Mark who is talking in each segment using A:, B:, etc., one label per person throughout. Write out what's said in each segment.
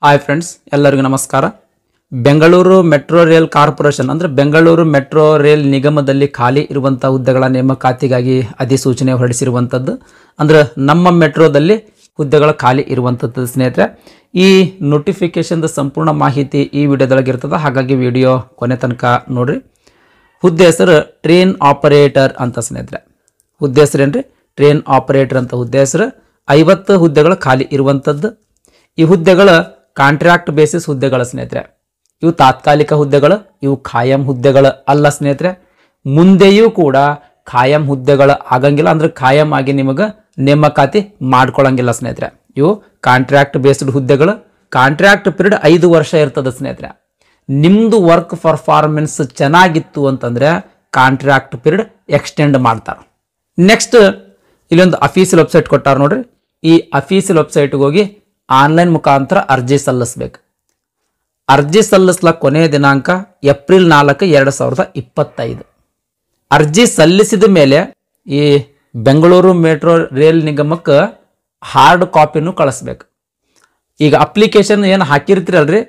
A: Hi friends, ಎಲ್ಲರಿಗೂ ನಮಸ್ಕಾರ. Bengaluru metro rail corporation ಅಂದರೆ ಬೆಂಗಳೂರು ಮೆಟ್ರೋ ರೈಲ್ ನಿಗಮದಲ್ಲಿ ಖಾಲಿ ಇರುವಂಥ ಹುದ್ದೆಗಳ ನೇಮಕಾತಿಗಾಗಿ ಅಧಿಸೂಚನೆ ಹೊರಡಿಸಿರುವಂಥದ್ದು. ಅಂದರೆ ನಮ್ಮ ಮೆಟ್ರೋದಲ್ಲಿ ಹುದ್ದೆಗಳ ಖಾಲಿ ಇರುವಂಥದ್ದು ಸ್ನೇಹಿತರೆ. ಈ ನೋಟಿಫಿಕೇಶನ್ದ ಸಂಪೂರ್ಣ ಮಾಹಿತಿ ಈ ವಿಡಿಯೋದೊಳಗೆ ಇರ್ತದೆ, ಹಾಗಾಗಿ ವಿಡಿಯೋ ಕೊನೆ ತನಕ ನೋಡ್ರಿ. ಹುದ್ದೆ ಹೆಸರು ಟ್ರೈನ್ ಆಪರೇಟರ್ ಅಂತ ಸ್ನೇಹಿತರೆ. ಹುದ್ದೆ ಹೆಸರು ಏನ್ರಿ? ಟ್ರೈನ್ ಆಪರೇಟರ್ ಅಂತ ಹುದ್ದೆ ಹೆಸರು. 50 ಹುದ್ದೆಗಳು ಖಾಲಿ ಇರುವಂಥದ್ದು. ಈ ಹುದ್ದೆಗಳ ಕಾಂಟ್ರಾಕ್ಟ್ ಬೇಸಿಸ್ ಹುದ್ದೆಗಳ ಸ್ನೇಹಿತರೆ. ಇವು ತಾತ್ಕಾಲಿಕ ಹುದ್ದೆಗಳು, ಇವು ಖಾಯಂ ಹುದ್ದೆಗಳು ಅಲ್ಲ ಸ್ನೇಹಿತರೆ. ಮುಂದೆಯೂ ಕೂಡ ಖಾಯಂ ಹುದ್ದೆಗಳು ಆಗಂಗಿಲ್ಲ, ಅಂದ್ರೆ ಖಾಯಂ ಆಗಿ ನಿಮಗೆ ನೇಮಕಾತಿ ಮಾಡ್ಕೊಳಂಗಿಲ್ಲ ಸ್ನೇಹಿತರೆ. ಇವು ಕಾಂಟ್ರಾಕ್ಟ್ ಬೇಸ್ಡ್ ಹುದ್ದೆಗಳು. ಕಾಂಟ್ರಾಕ್ಟ್ ಪೀರಿಯಡ್ 5 ವರ್ಷ ಇರ್ತದೆ ಸ್ನೇಹಿತರೆ. ನಿಮ್ದು ವರ್ಕ್ ಪರ್ಫಾರ್ಮೆನ್ಸ್ ಚೆನ್ನಾಗಿತ್ತು ಅಂತಂದ್ರೆ ಕಾಂಟ್ರಾಕ್ಟ್ ಪೀರಿಯಡ್ ಎಕ್ಸ್ಟೆಂಡ್ ಮಾಡ್ತಾರೆ. ನೆಕ್ಸ್ಟ್ ಇಲ್ಲೊಂದು ಅಫೀಸಿಯಲ್ ವೆಬ್ಸೈಟ್ ಕೊಟ್ಟಾರ ನೋಡ್ರಿ. ಈ ಅಫೀಸಿಯಲ್ ವೆಬ್ಸೈಟ್ಗೆ ಹೋಗಿ ಆನ್ಲೈನ್ ಮುಖಾಂತರ ಅರ್ಜಿ ಸಲ್ಲಿಸಬೇಕು. ಅರ್ಜಿ ಸಲ್ಲಿಸ್ಲ ಕೊನೆಯ ದಿನಾಂಕ ಏಪ್ರಿಲ್ 4, 2025. ಅರ್ಜಿ ಸಲ್ಲಿಸಿದ ಮೇಲೆ ಈ ಬೆಂಗಳೂರು ಮೆಟ್ರೋ ರೈಲ್ ನಿಗಮಕ್ಕೆ ಹಾರ್ಡ್ ಕಾಪಿನೂ ಕಳಿಸ್ಬೇಕು. ಈಗ ಅಪ್ಲಿಕೇಶನ್ ಏನು ಹಾಕಿರ್ತೀರಲ್ರಿ,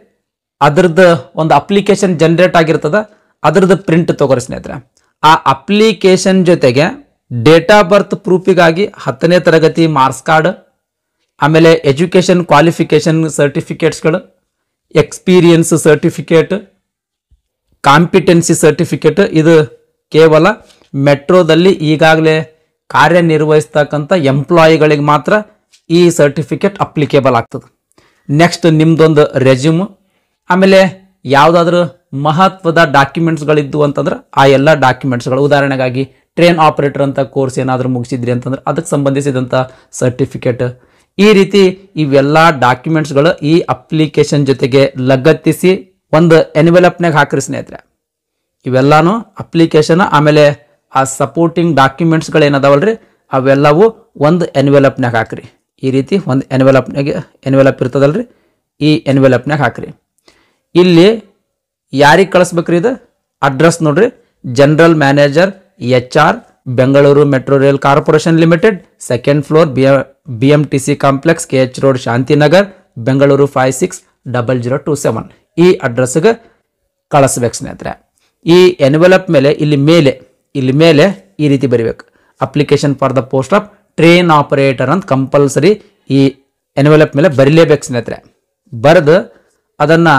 A: ಅದ್ರದ್ದು ಒಂದು ಅಪ್ಲಿಕೇಶನ್ ಜನರೇಟ್ ಆಗಿರ್ತದ, ಅದ್ರದ್ದು ಪ್ರಿಂಟ್ ತಗೋರಿ ಸ್ನೇಹಿತರೆ. ಆ ಅಪ್ಲಿಕೇಶನ್ ಜೊತೆಗೆ ಡೇಟ್ ಆಫ್ ಬರ್ತ್ ಪ್ರೂಫಿಗಾಗಿ 10ನೇ ತರಗತಿ ಮಾರ್ಕ್ಸ್ ಕಾರ್ಡ್, ಆಮೇಲೆ ಎಜುಕೇಷನ್ ಕ್ವಾಲಿಫಿಕೇಶನ್ ಸರ್ಟಿಫಿಕೇಟ್ಸ್ಗಳು, ಎಕ್ಸ್ಪೀರಿಯನ್ಸ್ ಸರ್ಟಿಫಿಕೇಟ್, ಕಾಂಪಿಟೆನ್ಸಿ ಸರ್ಟಿಫಿಕೇಟ್. ಇದು ಕೇವಲ ಮೆಟ್ರೋದಲ್ಲಿ ಈಗಾಗಲೇ ಕಾರ್ಯನಿರ್ವಹಿಸ್ತಕ್ಕಂಥ ಎಂಪ್ಲಾಯಿಗಳಿಗೆ ಮಾತ್ರ ಈ ಸರ್ಟಿಫಿಕೇಟ್ ಅಪ್ಲಿಕೇಬಲ್ ಆಗ್ತದೆ. ನೆಕ್ಸ್ಟ್ ನಿಮ್ದೊಂದು ರೆಸ್ಯೂಮ್, ಆಮೇಲೆ ಯಾವುದಾದ್ರೂ ಮಹತ್ವದ ಡಾಕ್ಯುಮೆಂಟ್ಸ್ಗಳಿದ್ದು ಅಂತಂದ್ರೆ ಆ ಎಲ್ಲ ಡಾಕ್ಯುಮೆಂಟ್ಸ್ಗಳು, ಉದಾಹರಣೆಗಾಗಿ ಟ್ರೈನ್ ಆಪರೇಟರ್ ಅಂತ ಕೋರ್ಸ್ ಏನಾದರೂ ಮುಗಿಸಿದ್ರಿ ಅಂತಂದ್ರೆ ಅದಕ್ಕೆ ಸಂಬಂಧಿಸಿದಂಥ ಸರ್ಟಿಫಿಕೇಟ್. ಈ ರೀತಿ ಇವೆಲ್ಲ ಡಾಕ್ಯುಮೆಂಟ್ಸ್ಗಳು ಈ ಅಪ್ಲಿಕೇಶನ್ ಜೊತೆಗೆ ಲಗತ್ತಿಸಿ ಒಂದು ಎನ್ವೆಲಪ್ನಾಗ ಹಾಕ್ರಿ ಸ್ನೇಹಿತರೆ. ಇವೆಲ್ಲಾನು ಅಪ್ಲಿಕೇಶನ್ ಆಮೇಲೆ ಆ ಸಪೋರ್ಟಿಂಗ್ ಡಾಕ್ಯುಮೆಂಟ್ಸ್ಗಳು ಏನದಾವಲ್ರಿ ಅವೆಲ್ಲವೂ ಒಂದು ಎನ್ವೆಲಪ್ನಾಗ ಹಾಕ್ರಿ. ಈ ರೀತಿ ಒಂದು ಎನ್ವೆಲಪ್ ಇರ್ತದಲ್ರಿ, ಈ ಎನ್ವೆಲಪ್ನಾಗ ಹಾಕ್ರಿ. ಇಲ್ಲಿ ಯಾರಿಗೆ ಕಳಿಸ್ಬೇಕ್ರಿ? ಇದು ಅಡ್ರೆಸ್ ನೋಡ್ರಿ. General manager HR, Bengaluru metro rail corporation limited, 2nd floor, BMTC complex, KH road, Shantinagar, Bengaluru 560027. ಈ ಅಡ್ರೆಸ್ಗೆ ಕಳಿಸ್ಬೇಕು ಸ್ನೇಹಿತರೆ. ಈ ಎನ್ವೆಲಪ್ ಮೇಲೆ ಇಲ್ಲಿ ಮೇಲೆ ಈ ರೀತಿ ಬರಿಬೇಕು, application for the post of train operator ಅಂತ ಕಂಪಲ್ಸರಿ ಈ ಎನ್ವೆಲಪ್ ಮೇಲೆ ಬರೀಲೇಬೇಕು ಸ್ನೇಹಿತರೆ. ಬರೆದು ಅದನ್ನು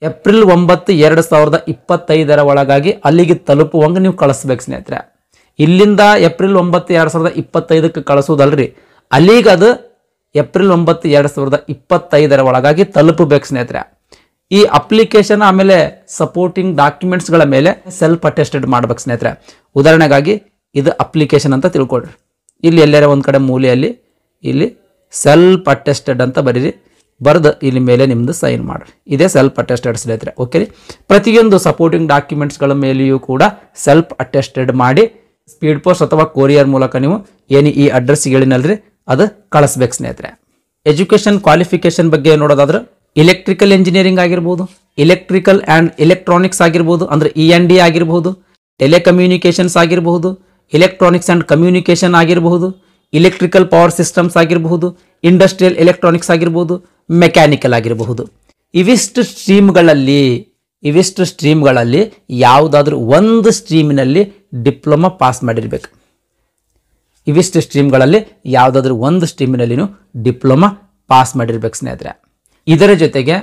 A: ಏಪ್ರಿಲ್ 9, 2025 ಒಳಗಾಗಿ ಅಲ್ಲಿಗೆ ತಲುಪುವಂಗೆ ನೀವು ಕಳಿಸ್ಬೇಕು ಸ್ನೇಹಿತರೆ. ಇಲ್ಲಿಂದ ಏಪ್ರಿಲ್ 9, 2025 ಕಳಿಸೋದಲ್ರಿ, ಅಲ್ಲಿಗೆ ಅದು ಏಪ್ರಿಲ್ 9, 2025 ಒಳಗಾಗಿ ತಲುಪಬೇಕು ಸ್ನೇಹಿತರೆ. ಈ ಅಪ್ಲಿಕೇಶನ್ ಆಮೇಲೆ ಸಪೋರ್ಟಿಂಗ್ ಡಾಕ್ಯುಮೆಂಟ್ಸ್ಗಳ ಮೇಲೆ ಸೆಲ್ಫ್ ಅಟೆಸ್ಟೆಡ್ ಮಾಡ್ಬೇಕು ಸ್ನೇಹಿತರೆ. ಉದಾಹರಣೆಗಾಗಿ ಇದು ಅಪ್ಲಿಕೇಶನ್ ಅಂತ ತಿಳ್ಕೊಳ್ರಿ. ಇಲ್ಲಿ ಎಲ್ಲಾರ ಒಂದು ಕಡೆ ಮೂಲೆಯಲ್ಲಿ ಇಲ್ಲಿ ಸೆಲ್ಫ್ ಅಟೆಸ್ಟೆಡ್ ಅಂತ ಬರೀರಿ. ಬರೆದು ಇಲ್ಲಿ ಮೇಲೆ ನಿಮ್ದು ಸೈನ್ ಮಾಡ್ರಿ. ಇದೇ ಸೆಲ್ಫ್ ಅಟೆಸ್ಟೆಡ್ ಸ್ನೇಹಿತರೆ. ಓಕೆ ರೀ. ಪ್ರತಿಯೊಂದು ಸಪೋರ್ಟಿಂಗ್ ಡಾಕ್ಯುಮೆಂಟ್ಸ್ಗಳ ಮೇಲೆಯೂ ಕೂಡ ಸೆಲ್ಫ್ ಅಟೆಸ್ಟೆಡ್ ಮಾಡಿ ಸ್ಪೀಡ್ ಪೋಸ್ಟ್ ಅಥವಾ ಕೊರಿಯರ್ ಮೂಲಕ ನೀವು ಏನು ಈ ಅಡ್ರೆಸ್ ಹೇಳಿನಲ್ರಿ ಅದು ಕಳಿಸ್ಬೇಕು ಸ್ನೇಹಿತರೆ. ಎಜುಕೇಷನ್ ಕ್ವಾಲಿಫಿಕೇಶನ್ ಬಗ್ಗೆ ನೋಡೋದಾದ್ರೆ ಇಲೆಕ್ಟ್ರಿಕಲ್ ಇಂಜಿನಿಯರಿಂಗ್ ಆಗಿರ್ಬೋದು, ಎಲೆಕ್ಟ್ರಿಕಲ್ ಆ್ಯಂಡ್ ಎಲೆಕ್ಟ್ರಾನಿಕ್ಸ್ ಆಗಿರ್ಬೋದು, ಅಂದರೆ END ಆಗಿರ್ಬೋದು, ಟೆಲಿಕಮ್ಯುನಿಕೇಷನ್ಸ್ ಆಗಿರಬಹುದು, ಎಲೆಕ್ಟ್ರಾನಿಕ್ಸ್ ಆ್ಯಂಡ್ ಕಮ್ಯುನಿಕೇಷನ್ ಆಗಿರಬಹುದು, ಇಲೆಕ್ಟ್ರಿಕಲ್ ಪವರ್ ಸಿಸ್ಟಮ್ಸ್ ಆಗಿರಬಹುದು, ಇಂಡಸ್ಟ್ರಿಯಲ್ ಎಲೆಕ್ಟ್ರಾನಿಕ್ಸ್ ಆಗಿರ್ಬೋದು, ಮೆಕ್ಯಾನಿಕಲ್ ಆಗಿರಬಹುದು. ಇವಿಷ್ಟು ಸ್ಟ್ರೀಮ್ಗಳಲ್ಲಿ ಯಾವುದಾದ್ರೂ ಒಂದು ಸ್ಟ್ರೀಮಿನಲ್ಲಿ ಡಿಪ್ಲೊಮಾ ಪಾಸ್ ಮಾಡಿರ್ಬೇಕು. ಇವಿಷ್ಟು ಸ್ಟ್ರೀಮ್ಗಳಲ್ಲಿ ಯಾವುದಾದ್ರೂ ಒಂದು ಸ್ಟ್ರೀಮಿನಲ್ಲಿ ಡಿಪ್ಲೊಮಾ ಪಾಸ್ ಮಾಡಿರ್ಬೇಕು ಸ್ನೇಹಿತರೆ. ಇದರ ಜೊತೆಗೆ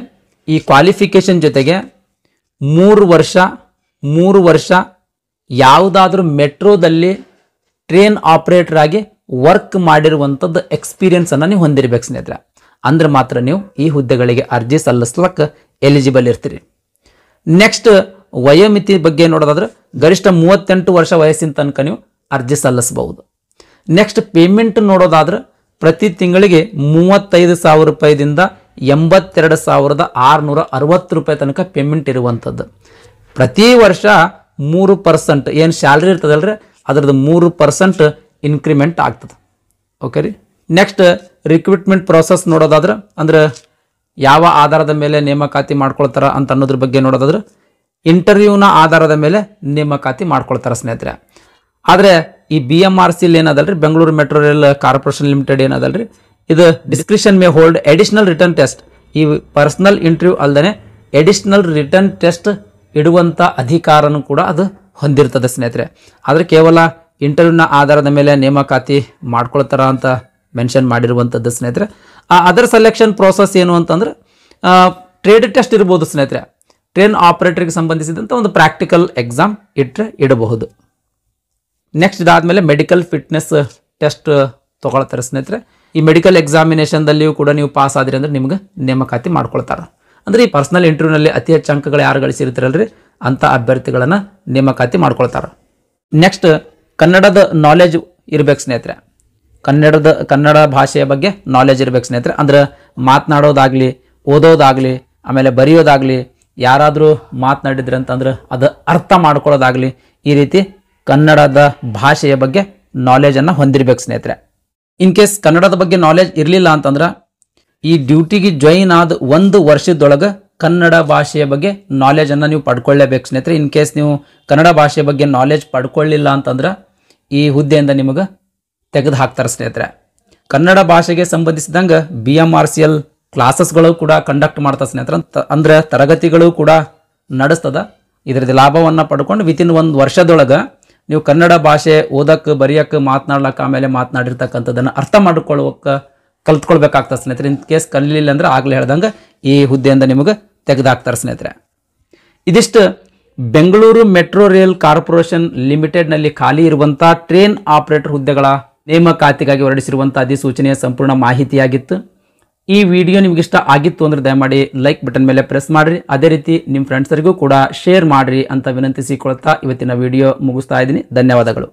A: ಈ ಕ್ವಾಲಿಫಿಕೇಶನ್ ಜೊತೆಗೆ 3 ವರ್ಷ ಯಾವುದಾದ್ರೂ ಮೆಟ್ರೋದಲ್ಲಿ ಟ್ರೈನ್ ಆಪರೇಟರ್ ಆಗಿ ವರ್ಕ್ ಮಾಡಿರುವಂಥದ್ದು ಎಕ್ಸ್ಪೀರಿಯನ್ಸನ್ನು ನೀವು ಹೊಂದಿರಬೇಕು ಸ್ನೇಹಿತರೆ. ಅಂದ್ರೆ ಮಾತ್ರ ನೀವು ಈ ಹುದ್ದೆಗಳಿಗೆ ಅರ್ಜಿ ಸಲ್ಲಿಸ್ಲಕ್ಕೆ ಎಲಿಜಿಬಲ್ ಇರ್ತೀರಿ. ನೆಕ್ಸ್ಟ್ ವಯೋಮಿತಿ ಬಗ್ಗೆ ನೋಡೋದಾದ್ರೆ ಗರಿಷ್ಠ 38 ವರ್ಷ ವಯಸ್ಸಿನ ತನಕ ನೀವು ಅರ್ಜಿ ಸಲ್ಲಿಸಬಹುದು. ನೆಕ್ಸ್ಟ್ ಪೇಮೆಂಟ್ ನೋಡೋದಾದ್ರೆ ಪ್ರತಿ ತಿಂಗಳಿಗೆ 35,000 ರೂಪಾಯಿದಿಂದ 82,660 ರೂಪಾಯಿ ತನಕ ಪೇಮೆಂಟ್ ಇರುವಂಥದ್ದು. ಪ್ರತಿ ವರ್ಷ 3% ಏನು ಸ್ಯಾಲ್ರಿ ಇರ್ತದಲ್ರಿ ಅದರದ್ದು 3% ಇನ್ಕ್ರಿಮೆಂಟ್ ಆಗ್ತದೆ. ಓಕೆ ರೀ. ನೆಕ್ಸ್ಟ್ ರಿಕ್ರೂಟ್ಮೆಂಟ್ ಪ್ರೋಸೆಸ್ ನೋಡೋದಾದ್ರೆ ಅಂದ್ರೆ ಯಾವ ಆಧಾರದ ಮೇಲೆ ನೇಮಕಾತಿ ಮಾಡ್ಕೊಳ್ತಾರ ಅಂತ ಅನ್ನೋದ್ರ ಬಗ್ಗೆ ನೋಡೋದಾದ್ರೆ ಇಂಟರ್ವ್ಯೂನ ಆಧಾರದ ಮೇಲೆ ನೇಮಕಾತಿ ಮಾಡ್ಕೊಳ್ತಾರೆ ಸ್ನೇಹಿತರೆ. ಆದರೆ ಈ BMRC ಏನದಲ್ರಿ, Bengaluru metro rail corporation limited ಏನದಲ್ರಿ, ಇದು discretion may hold additional written test ಈ ಪರ್ಸನಲ್ ಇಂಟರ್ವ್ಯೂ ಅಲ್ಲದೆ ಎಡಿಷನಲ್ ರಿಟರ್ನ್ ಟೆಸ್ಟ್ ಇಡುವಂಥ ಅಧಿಕಾರನೂ ಕೂಡ ಅದು ಹೊಂದಿರ್ತದೆ ಸ್ನೇಹಿತರೆ. ಆದರೆ ಕೇವಲ ಇಂಟರ್ವ್ಯೂನ ಆಧಾರದ ಮೇಲೆ ನೇಮಕಾತಿ ಮಾಡ್ಕೊಳ್ತಾರ ಅಂತ ಮೆನ್ಷನ್ ಮಾಡಿರುವಂಥದ್ದು ಸ್ನೇಹಿತರೆ. ಅದರ್ ಸೆಲೆಕ್ಷನ್ ಪ್ರೋಸೆಸ್ ಏನು ಅಂತಂದ್ರೆ ಟ್ರೇಡ್ ಟೆಸ್ಟ್ ಇರ್ಬೋದು ಸ್ನೇಹಿತರೆ. ಟ್ರೈನ್ ಆಪರೇಟರ್ಗೆ ಸಂಬಂಧಿಸಿದಂಥ ಒಂದು ಪ್ರಾಕ್ಟಿಕಲ್ ಎಕ್ಸಾಮ್ ಇಡಬಹುದು. ನೆಕ್ಸ್ಟ್ ಇದಾದಮೇಲೆ ಮೆಡಿಕಲ್ ಫಿಟ್ನೆಸ್ ಟೆಸ್ಟ್ ತೊಗೊಳ್ತಾರೆ ಸ್ನೇಹಿತರೆ. ಈ ಮೆಡಿಕಲ್ ಎಕ್ಸಾಮಿನೇಷನ್ದಲ್ಲಿಯೂ ಕೂಡ ನೀವು ಪಾಸ್ ಆದ್ರಿ ಅಂದ್ರೆ ನಿಮ್ಗೆ ನೇಮಕಾತಿ ಮಾಡ್ಕೊಳ್ತಾರೆ. ಅಂದರೆ ಈ ಪರ್ಸನಲ್ ಇಂಟರ್ವ್ಯೂನಲ್ಲಿ ಅತಿ ಹೆಚ್ಚು ಅಂಕಗಳು ಯಾರು ಗಳಿಸಿರ್ತಾರಲ್ರಿ ಅಂಥ ಅಭ್ಯರ್ಥಿಗಳನ್ನು ನೇಮಕಾತಿ ಮಾಡ್ಕೊಳ್ತಾರೆ. ನೆಕ್ಸ್ಟ್ ಕನ್ನಡದ ನಾಲೆಜ್ ಇರ್ಬೇಕು ಸ್ನೇಹಿತರೆ. ಕನ್ನಡ ಭಾಷೆಯ ಬಗ್ಗೆ ನಾಲೆಜ್ ಇರ್ಬೇಕು ಸ್ನೇಹಿತರೆ. ಅಂದ್ರೆ ಮಾತನಾಡೋದಾಗಲಿ, ಓದೋದಾಗಲಿ, ಆಮೇಲೆ ಬರೆಯೋದಾಗಲಿ, ಯಾರಾದರೂ ಮಾತನಾಡಿದ್ರೆ ಅಂತಂದ್ರೆ ಅದು ಅರ್ಥ ಮಾಡ್ಕೊಳ್ಳೋದಾಗಲಿ, ಈ ರೀತಿ ಕನ್ನಡದ ಭಾಷೆಯ ಬಗ್ಗೆ ನಾಲೆಜನ್ನು ಹೊಂದಿರ್ಬೇಕು ಸ್ನೇಹಿತರೆ. ಇನ್ ಕೇಸ್ ಕನ್ನಡದ ಬಗ್ಗೆ ನಾಲೆಜ್ ಇರಲಿಲ್ಲ ಅಂತಂದ್ರೆ ಈ ಡ್ಯೂಟಿಗೆ ಜಾಯಿನ್ ಆದ 1 ವರ್ಷದೊಳಗೆ ಕನ್ನಡ ಭಾಷೆಯ ಬಗ್ಗೆ ನಾಲೆಜನ್ನು ನೀವು ಪಡ್ಕೊಳ್ಳೇಬೇಕು ಸ್ನೇಹಿತರೆ. ಇನ್ ಕೇಸ್ ನೀವು ಕನ್ನಡ ಭಾಷೆಯ ಬಗ್ಗೆ ನಾಲೆಜ್ ಪಡ್ಕೊಳ್ಳಿಲ್ಲ ಅಂತಂದ್ರೆ ಈ ಹುದ್ದೆಯಿಂದ ನಿಮಗೆ ತೆಗೆದು ಹಾಕ್ತಾರೆ ಸ್ನೇಹಿತರೆ. ಕನ್ನಡ ಭಾಷೆಗೆ ಸಂಬಂಧಿಸಿದಂಗೆ BMRCL ಕ್ಲಾಸಸ್ಗಳು ಕೂಡ ಕಂಡಕ್ಟ್ ಮಾಡ್ತಾರೆ ಸ್ನೇಹಿತರೆ. ಅಂದ್ರೆ ತರಗತಿಗಳು ಕೂಡ ನಡೆಸ್ತದ. ಇದರದ್ದು ಲಾಭವನ್ನು ಪಡ್ಕೊಂಡು ವಿತಿನ್ 1 ವರ್ಷದೊಳಗೆ ನೀವು ಕನ್ನಡ ಭಾಷೆ ಓದಕ್ಕೆ, ಬರೆಯೋಕ್ಕೆ, ಮಾತನಾಡ್ಲಕ್ಕೆ, ಆಮೇಲೆ ಮಾತನಾಡಿರ್ತಕ್ಕಂಥದ್ದನ್ನು ಅರ್ಥ ಮಾಡ್ಕೊಳ್ಳೋಕೆ ಕಲ್ತ್ಕೊಳ್ಬೇಕಾಗ್ತದೆ ಸ್ನೇಹಿತರೆ. ಇನ್ ಕೇಸ್ ಕಲಿಲಿಲ್ಲ ಅಂದ್ರೆ ಆಗಲೇ ಹೇಳ್ದಂಗೆ ಈ ಹುದ್ದೆಯಿಂದ ನಿಮಗೆ ತೆಗೆದಾಕ್ತಾರೆ ಸ್ನೇಹಿತರೆ. ಇದಿಷ್ಟು ಬೆಂಗಳೂರು ಮೆಟ್ರೋ ರೈಲ್ ಕಾರ್ಪೊರೇಷನ್ ಲಿಮಿಟೆಡ್ನಲ್ಲಿ ಖಾಲಿ ಇರುವಂಥ ಟ್ರೈನ್ ಆಪರೇಟರ್ ಹುದ್ದೆಗಳ ನೇಮಕಾತಿಗಾಗಿ ಹೊರಡಿಸಿರುವಂಥ ಅಧಿಸೂಚನೆಯ ಸಂಪೂರ್ಣ ಮಾಹಿತಿಯಾಗಿತ್ತು. ಈ ವಿಡಿಯೋ ನಿಮ್ಗೆ ಇಷ್ಟ ಆಗಿತ್ತು ಅಂದ್ರೆ ದಯಮಾಡಿ ಲೈಕ್ ಬಟನ್ ಮೇಲೆ ಪ್ರೆಸ್ ಮಾಡಿರಿ. ಅದೇ ರೀತಿ ನಿಮ್ಮ ಫ್ರೆಂಡ್ಸರಿಗೂ ಕೂಡ ಶೇರ್ ಮಾಡಿರಿ ಅಂತ ವಿನಂತಿಸಿಕೊಳ್ತಾ ಇವತ್ತಿನ ವಿಡಿಯೋ ಮುಗಿಸ್ತಾ ಇದ್ದೀನಿ. ಧನ್ಯವಾದಗಳು.